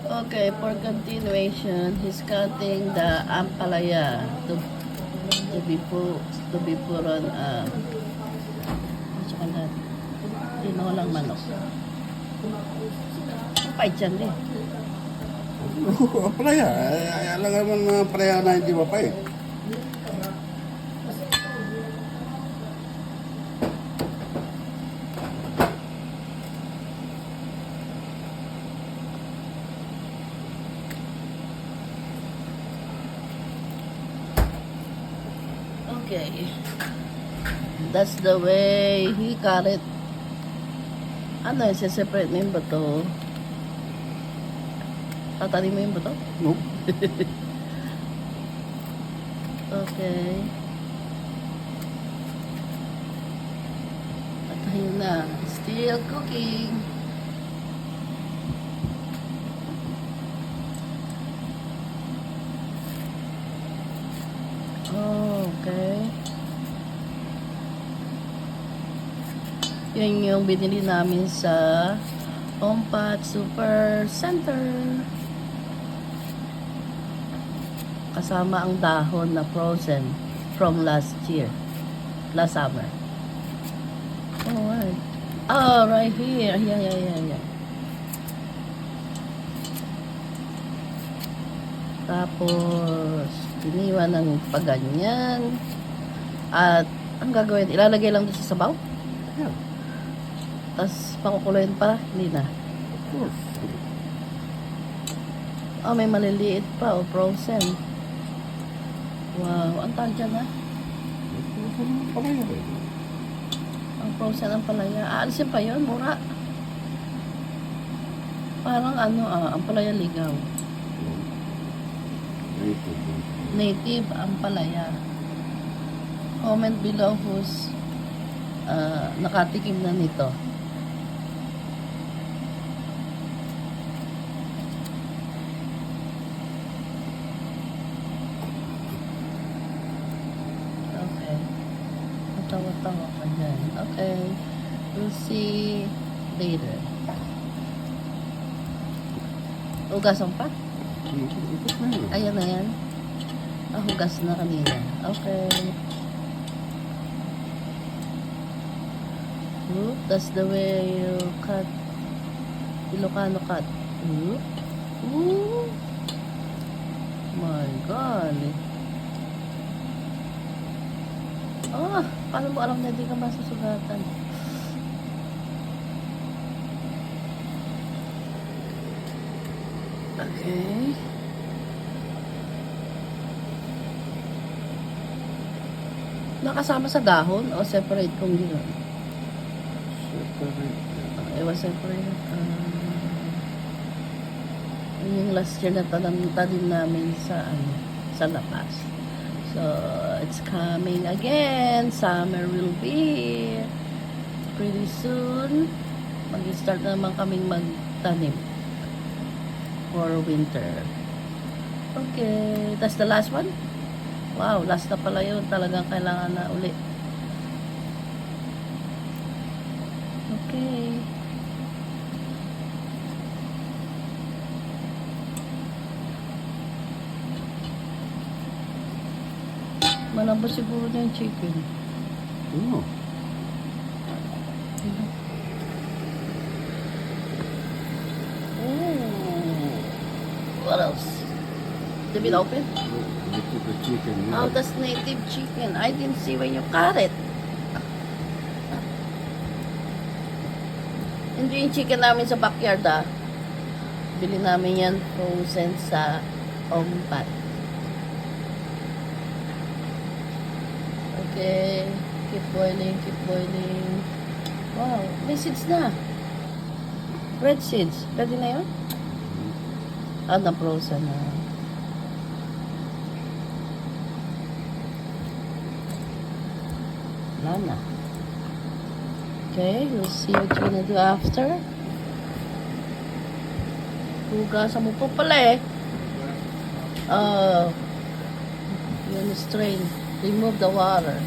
Okay, for continuation, he's cutting the ampalaya to be put on chocolate. Tinolang manok. Mapait yan eh. Palaya. Alam naman na palaya na hindi mapait. Okay. That's the way he cut it. Ano, separate mo yung bato. Tatanim mo yung bato? No? Okay. At ayun na. Still cooking. Okay. Yan yung binili namin sa Ompat Super Center. Kasama ang dahon na frozen from last year. Last summer. Oh, right. Oh, right here. Yeah. Tapos, iniwan ng paganyan. At, ang gagawin, ilalagay lang dito sa sabaw. Yeah. Tapos, pakukuluin pa. Hindi na. Of course. Oh, may maliliit pa. Oh, frozen. Wow, ang tagal dyan, ha? Palaya. Ang frozen ang palaya. Aalisin pa yun, mura. Parang ano, ang palaya ligaw. Native ang palaya. Comment below who's nakatikim na nito. Okay. Tawa-tawa ka dyan. Okay. We'll see later. Hugasan pa? Ayan na yan. Hugas na kanina. Okay. Oop, that's the way you cut. Ilocano cut. Oop. Ooh. My God. Paano mo alam na hindi ka masusugatan? Okay. Nakasama sa dahon o separate kung gano'n? Separate. It was separate. Yung last year na tanim namin sa lapas. So, it's coming again. Summer will be here. Pretty soon. Mag-start naman kaming magtanim for winter. Okay. That's the last one? Wow, last na pala yun. Talagang kailangan na uli. Okay. Malambot siguro na yung chicken. Oo. What else? Did it open? The chicken. Oh, that's native chicken. I didn't see when you cut it. Hindi yung chicken namin sa backyard, Bili namin yan frozen sa Ompat. Okay. Keep boiling, keep boiling. Wow, may seeds na. Red seeds. Pwede na yun? Na-frozen na. Wala na. Okay, we'll see what you're gonna do after. Hugasan mo po pala yun, strain. Remove the water.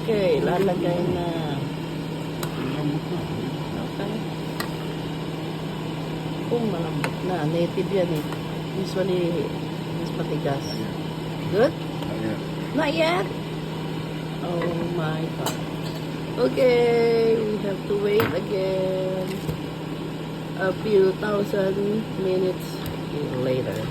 Okay, lalagay na. Lamot na. Okay. Kung malambot na. Native yan eh. Usually, mas matigas. Ayan. Good? Ayan. Not yet? Oh my God. Okay, we have to wait again a few thousand minutes later.